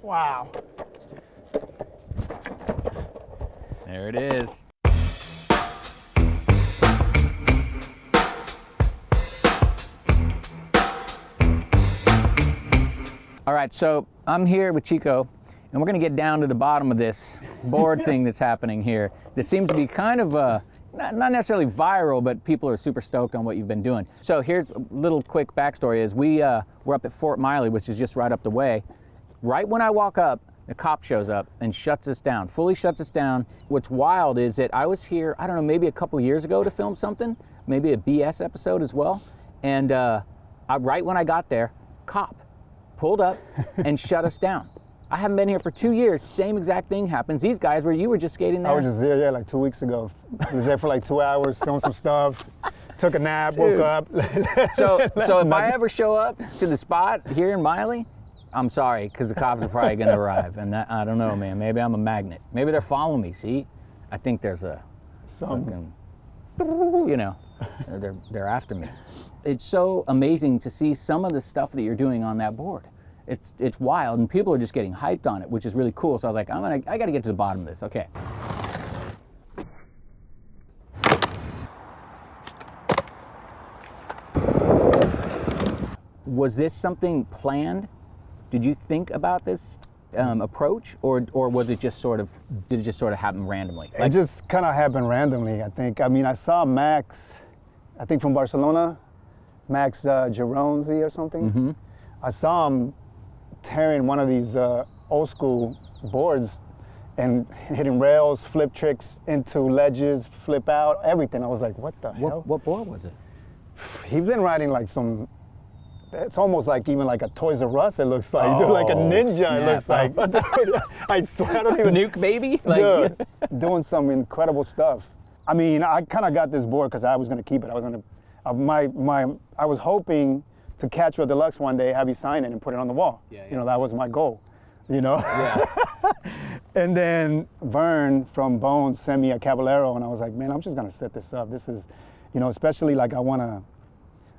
Wow. There it is. All right, so I'm here with Chico, and we're gonna get down to the bottom of this board thing that's happening here. That seems to be kind of not necessarily viral, but people are super stoked on what you've been doing. So here's a little quick backstory: is we're up at Fort Miley, which is just right up the way. Right when I walk up, the cop shows up and shuts us down, fully shuts us down. What's wild is that I was here, I don't know, maybe a couple years ago to film something, maybe a BS episode as well, and right when I got there, cop pulled up and shut us down. I haven't been here for 2 years. Same exact thing happens. These guys you were just skating there. I was just there, yeah, like 2 weeks ago. I was there for like 2 hours, filmed some stuff, took a nap, Dude. woke up. So if I ever show up to the spot here in Miley, I'm sorry, because the cops are probably gonna arrive. And I don't know, man, maybe I'm a magnet. Maybe they're following me, see? I think there's a fucking, you know, they're after me. It's so amazing to see some of the stuff that you're doing on that board. It's wild, and people are just getting hyped on it, which is really cool. So I was like, I got to get to the bottom of this. Okay. Was this something planned? Did you think about this approach, or was it just sort of happen randomly? It just kind of happened randomly, I think. I mean, I saw Max, I think from Barcelona, Max Geronzi or something. Mm-hmm. I saw him tearing one of these old school boards and hitting rails, flip tricks into ledges, flip out, everything. I was like, what the hell? What board was it? He's been riding like some, it's almost like even like a Toys R Us, it looks like. Dude, like a ninja, snap. it looks like. Dude, I swear, I don't even. Nuke baby? Dude, doing some incredible stuff. I mean, I kind of got this board because I was going to keep it. I was going to, I was hoping to catch you at Deluxe one day, have you sign it and put it on the wall. Yeah. You know, that was my goal, you know? Yeah. And then Vern from Bones sent me a Caballero, and I was like, man, I'm just going to set this up. This is, you know, especially like I'm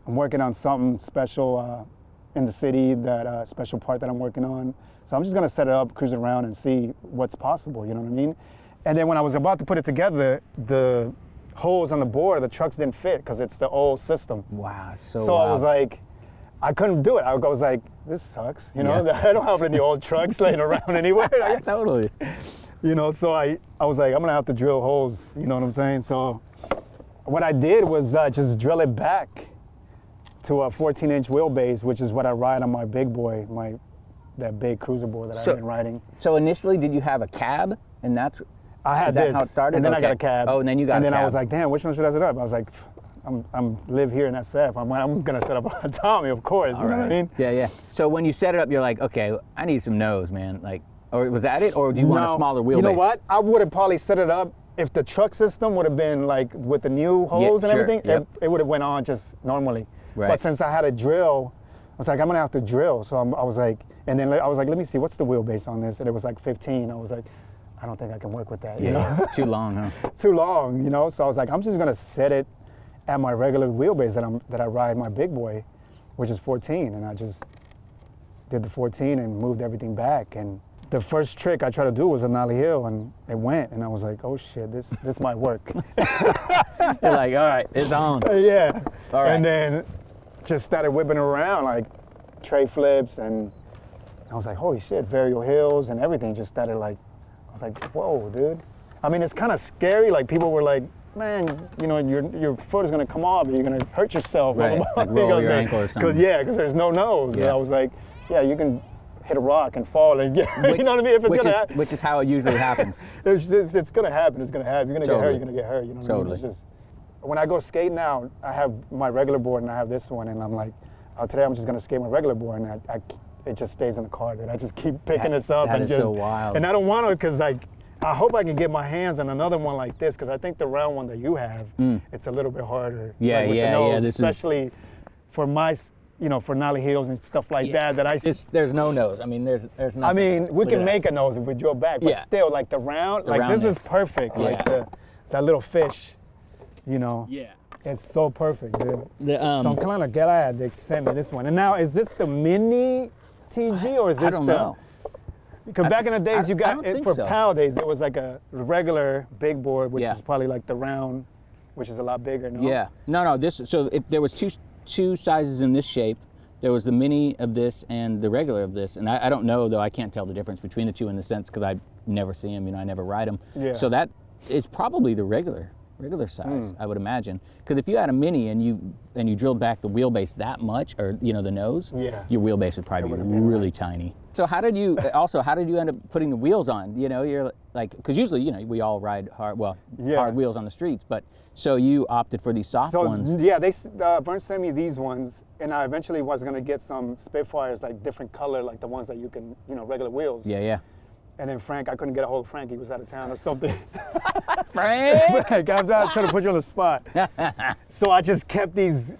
working on something special in the city, that special part that I'm working on. So I'm just going to set it up, cruise around, and see what's possible, you know what I mean? And then when I was about to put it together, the holes on the board, the trucks didn't fit because it's the old system. Wow, so I was like, I couldn't do it. I was like, this sucks, you know? Yeah. I don't have any old trucks laying around anywhere. Totally. You know, so I was like, I'm gonna have to drill holes, you know what I'm saying? So what I did was just drill it back to a 14-inch wheelbase, which is what I ride on my big boy, that big cruiser board that I've been riding. So initially, did you have a cab? And I had this, how it started? and then okay. I got a cab. Oh, and then you got a cab. And then I was like, damn, which one should I set up? I was like, I'm live here in SF. I'm gonna set up a Tommy, of course. You know what I mean? Yeah, yeah. So when you set it up, you're like, okay, I need some nose, man. Like, or was that it? Or do you want a smaller wheelbase? You know what? I would have probably set it up if the truck system would have been like with the new holes and everything. Yep. It would have went on just normally. Right. But since I had a drill, I was like, I'm gonna have to drill. So I was like, and then I was like, let me see, what's the wheelbase on this? And it was like 15. I was like, I don't think I can work with that. Yeah, you know? too long, huh? Too long, you know? So I was like, I'm just gonna set it at my regular wheelbase that I ride my big boy, which is 14. And I just did the 14 and moved everything back. And the first trick I tried to do was a nollie hill, and it went. And I was like, oh shit, this might work. You're like, all right, it's on. Yeah. All right. And then just started whipping around like tray flips, and I was like, holy shit, varial hills and everything just started like, I was like, whoa, dude. I mean, it's kind of scary. Like people were like, man, you know, your foot is gonna come off, and you're gonna hurt yourself. Right, like roll your ankle or something. Because there's no nose. Yeah. And I was like, yeah, you can hit a rock and fall and get, you know what I mean? Which is how it usually happens. It's gonna happen. It's gonna happen. You're gonna get hurt. Totally. You're gonna get hurt. You know what I Totally. mean? It's just, when I go skate now, I have my regular board and I have this one, and I'm like, today I'm just gonna skate my regular board, and it just stays in the car. Dude. I just keep picking this up that and is just. so wild. And I don't want to, because like, I hope I can get my hands on another one like this, because I think the round one that you have, it's a little bit harder. Yeah, like with yeah, the nose, yeah. This especially for my, you know, for nollie heels and stuff like that. There's no nose. I mean, there's nothing. I mean, we Look can at make a nose if we drill back, but still, like the round, like this is perfect. Yeah. Like that little fish, you know. Yeah. It's so perfect, dude. The, so I'm kind of glad they sent me this one. And now, is this the mini TG or is this I don't know. Because back in the days, you I got don't think for so. PAL days, there was like a regular big board, which Yeah. is probably like the round, which is a lot bigger. No? Yeah. No. So if there was two sizes in this shape, there was the mini of this and the regular of this, and I don't know though. I can't tell the difference between the two in the sense because I never see them. I never ride them. Yeah. So that is probably the regular size, I would imagine. Because if you had a mini and you drilled back the wheelbase that much, or the nose, Yeah. your wheelbase would probably be would've been really tiny. So how did you end up putting the wheels on? You're like, because usually we all ride hard wheels on the streets, but so you opted for these soft ones. Yeah, Vern sent me these ones, and I eventually was gonna get some Spitfires, like different color, like the ones that you can, regular wheels. Yeah. And then Frank, I couldn't get a hold of Frank. He was out of town or something. Frank! Frank, I'm not trying to put you on the spot. So I just kept these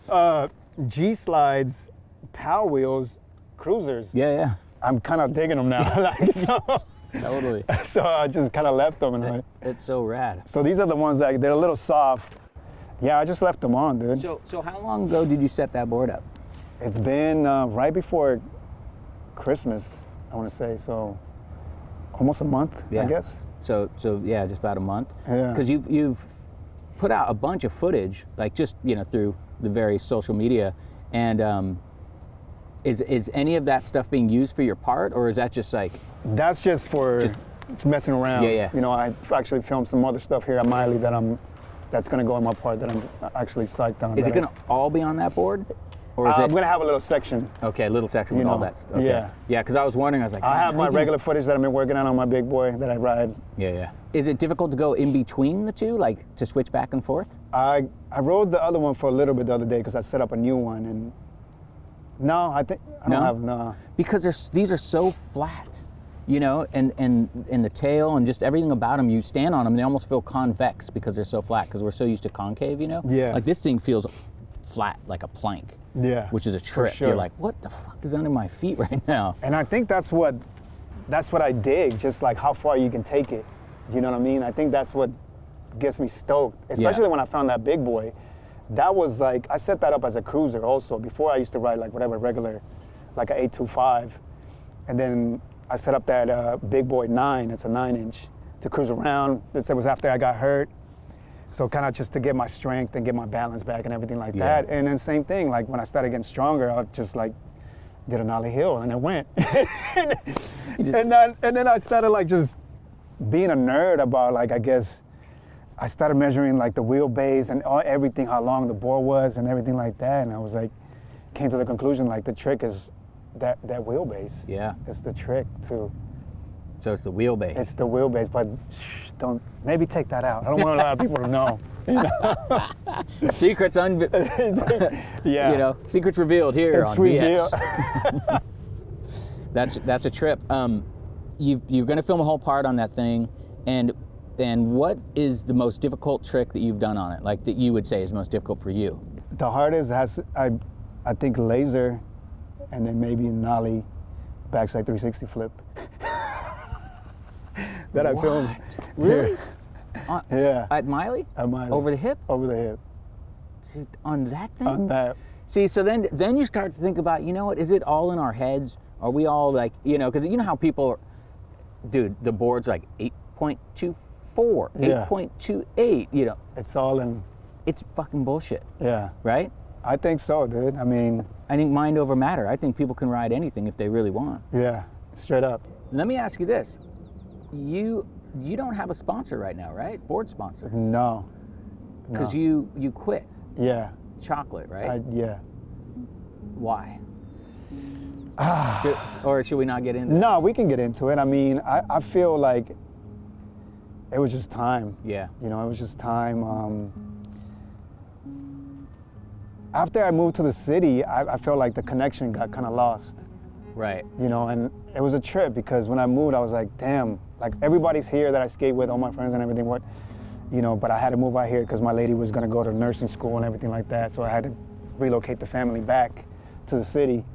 G-Slides Power Wheels cruisers. Yeah. I'm kind of digging them now. Totally. So I just kind of left them. And It's so rad. so these are the ones that they're a little soft. Yeah, I just left them on, dude. So how long ago did you set that board up? It's been right before Christmas, I want to say. So almost a month, I guess. So yeah, just about a month. Yeah. Because you've put out a bunch of footage, like just through the various social media, and is any of that stuff being used for your part, or is that just like? That's just for messing around. Yeah. I actually filmed some other stuff here at Miley that's gonna go in my part that I'm actually psyched on. Is it gonna all be on that board, or is I'm gonna have a little section. Okay, a little section with all that. Okay. Yeah, because I was wondering. I was like, I have my regular footage that I've been working on my big boy that I ride. Yeah. Is it difficult to go in between the two, like to switch back and forth? I rode the other one for a little bit the other day because I set up a new one, and no, I think I don't have no. Because these are so flat, and the tail and just everything about them. You stand on them, and they almost feel convex because they're so flat. Because we're so used to concave, Yeah. Like this thing feels flat, like a plank. Yeah. Which is a trip. sure. You're like, what the fuck is under my feet right now? And I think that's what I dig, just like how far you can take it. You know what I mean? I think that's what gets me stoked, especially when I found that big boy. That was like, I set that up as a cruiser also. Before I used to ride like whatever regular, like an 825. And then I set up that big boy 9, it's a 9-inch, to cruise around. This was after I got hurt. So kind of just to get my strength and get my balance back and everything like that. And then same thing, like when I started getting stronger, I just like did an ollie hill and it went. and then I started like just being a nerd about like, I guess, I started measuring like the wheelbase and everything, how long the board was and everything like that. And I was like, came to the conclusion like the trick is that wheelbase. Yeah. It's the trick too. So it's the wheelbase. It's the wheelbase, but don't maybe take that out. I don't want a lot of people to know. Secrets Yeah. secrets revealed here It's on revealed. BX. That's a trip. You're going to film a whole part on that thing, and what is the most difficult trick that you've done on it? Like that you would say is most difficult for you? The hardest I think laser, and then maybe nollie, backside 360 flip. That I filmed. Really? Yeah. At Miley? At Miley. Over the hip? Over the hip. Dude, on that thing? On that. See, so then you start to think about, what, is it all in our heads? Are we all like, because you know how people, dude, the board's like 8.24, 8.28, It's all in. It's fucking bullshit. Yeah. Right? I think so, dude. I mean. I think mind over matter. I think people can ride anything if they really want. Yeah, straight up. Let me ask you this. You don't have a sponsor right now, right? Board sponsor. No. Because you quit. Yeah. Chocolate, right? Yeah. Why? Or should we not get into it? No, we can get into it. I mean, I feel like it was just time. Yeah. It was just time. After I moved to the city, I felt like the connection got kind of lost. Right. And it was a trip because when I moved, I was like, damn, like everybody's here that I skate with, all my friends and everything, but I had to move out here because my lady was gonna go to nursing school and everything like that, so I had to relocate the family back to the city.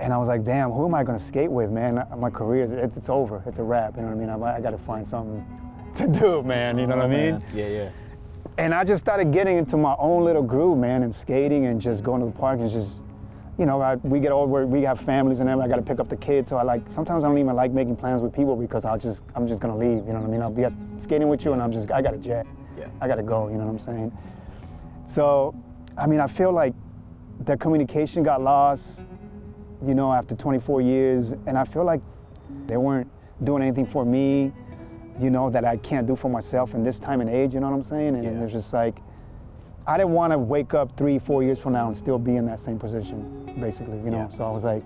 And I was like, damn, who am I gonna skate with, man? My career, it's over, it's a wrap, you know what I mean? I gotta find something to do, man, you know what I mean? Man. Yeah. And I just started getting into my own little groove, man, and skating and just going to the park and just you know, we get older, we have families and everything. I got to pick up the kids, so sometimes I don't even like making plans with people because I'm just gonna leave. You know what I mean? I'll be skating with you, and I got a jet. Yeah. I got to go. You know what I'm saying? So, I mean, I feel like the communication got lost, you know, after 24 years, and I feel like they weren't doing anything for me, you know, that I can't do for myself in this time and age. You know what I'm saying? And Yeah. it's just like, I didn't want to wake up 3-4 years from now and still be in that same position, basically, you know. Yeah. So I was like,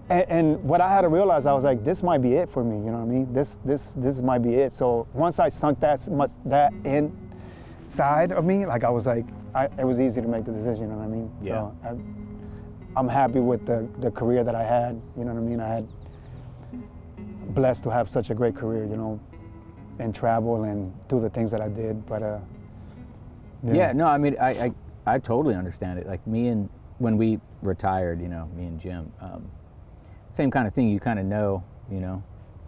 and what I had to realize, I was like, this might be it for me, you know what I mean? This might be it. So once I sunk that inside of me, like I was like, it was easy to make the decision, you know what I mean? Yeah. So I'm happy with the career that I had, you know what I mean? I had blessed to have such a great career, you know, and travel and do the things that I did, but Yeah, no, I mean, I totally understand it. Like when we retired, you know, me and Jim, same kind of thing. You kind of know, you know,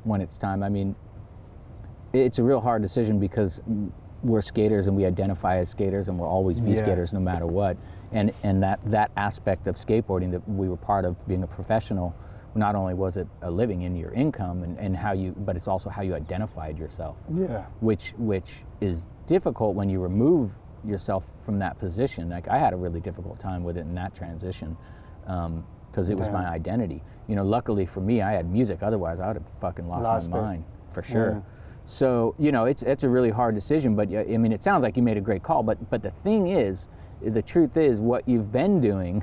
when it's time. I mean, it's a real hard decision because we're skaters and we identify as skaters and we'll always be skaters no matter what. And that aspect of skateboarding that we were part of, being a professional, not only was it a living in your income and how you, but it's also how you identified yourself. Yeah. Which is difficult when you remove yourself from that position. Like I had a really difficult time with it in that transition because it was my identity. You know, luckily for me, I had music. Otherwise, I would have fucking lost my mind for sure. Yeah. So you know, it's a really hard decision. But I mean, it sounds like you made a great call. But the thing is, the truth is, what you've been doing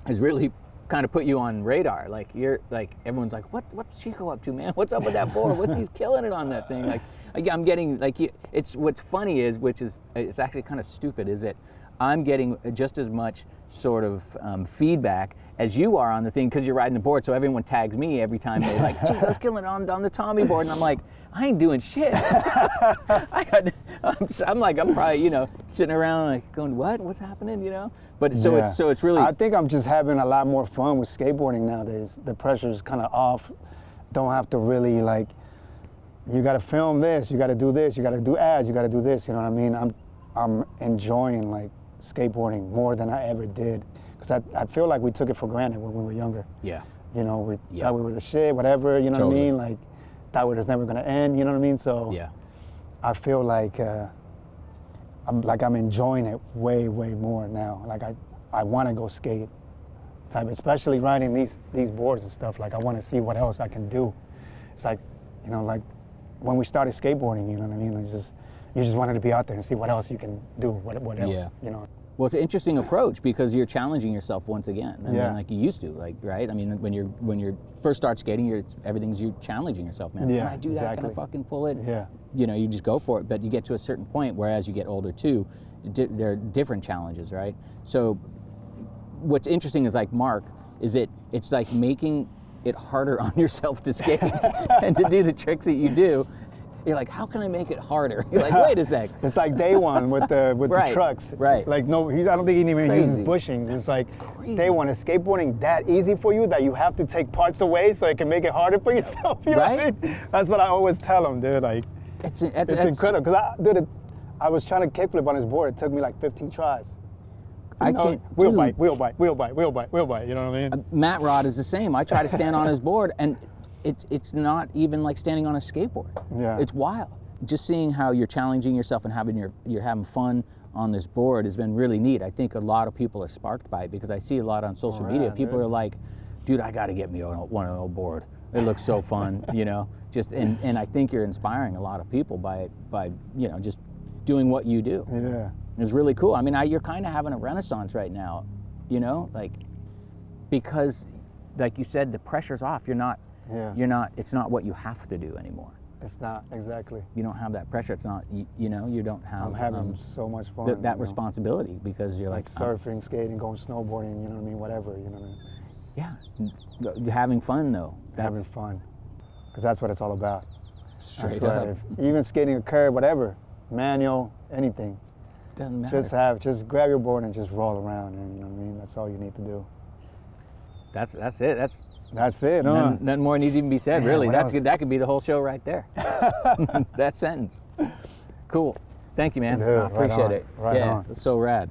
has really kind of put you on radar. Like you're like everyone's like, what's Chico up to, man? What's up with that board? He's killing it on that thing? Like I'm getting like it's what's funny is, which is it's actually kind of stupid, is that I'm getting just as much sort of feedback as you are on the thing because you're riding the board. So everyone tags me every time they like, Chico's killing it on the Tommy board, and I'm like, I ain't doing shit. I'm probably, you know, sitting around like going, what's happening, you know? But so it's really. I think I'm just having a lot more fun with skateboarding nowadays. The pressure's kind of off. Don't have to really like. You got to film this. You got to do this. You got to do ads. You got to do this. You know what I mean? I'm enjoying like skateboarding more than I ever did because I feel like we took it for granted when we were younger. Yeah. You know, we thought we were the shit, whatever. You know what I mean? Like. Thought it was never gonna end, you know what I mean? So I feel like I'm enjoying it way more now. Like I want to go skate, especially riding these boards and stuff. Like I want to see what else I can do. It's like, you know, like when we started skateboarding, you know what I mean? Like you just wanted to be out there and see what else you can do, what else, you know. Well, it's an interesting approach because you're challenging yourself once again. I mean, like you used to, like, right? I mean, when you first start skating, you're challenging yourself, man. Yeah, Can I do that? Can I fucking pull it? Yeah. You know, you just go for it. But you get to a certain point where as you get older too, there are different challenges, right? So what's interesting is like Mark, is it's like making it harder on yourself to skate and to do the tricks that you do. You're like, how can I make it harder? You're like, wait a sec. It's like day one with the trucks. Right. Like I don't think he even uses bushings. It's like day one. Is skateboarding that easy for you that you have to take parts away so it can make it harder for yourself? You know what I mean? That's what I always tell him, dude. Like, it's incredible because I was trying to kickflip on his board. It took me like 15 tries. Wheel bite. You know what I mean? Matt Rod is the same. I try to stand on his board and it's not even like standing on a skateboard. Yeah. It's wild. Just seeing how you're challenging yourself and you're having fun on this board has been really neat. I think a lot of people are sparked by it because I see a lot on social media. People are like, dude, I got to get me one on a board. It looks so fun, you know. And I think you're inspiring a lot of people by you know, just doing what you do. Yeah. It's really cool. I mean, you're kind of having a renaissance right now, you know, like because like you said, the pressure's off. It's not what you have to do anymore. It's not, exactly. You don't have that pressure. It's not, you know, you don't have. I'm having so much fun. That responsibility because you're like surfing, skating, going snowboarding, you know what I mean, whatever, you know what I mean? Yeah. Having fun though. Having fun. Because that's what it's all about. Straight up. Even skating a curve, whatever, manual, anything. Doesn't matter. Just grab your board and just roll around, and you know what I mean? That's all you need to do. That's it. That's it, huh? Nothing more needs to even be said, really. That could be the whole show right there. That sentence. Cool. Thank you, man. Dude, I appreciate it. Right on. It's so rad.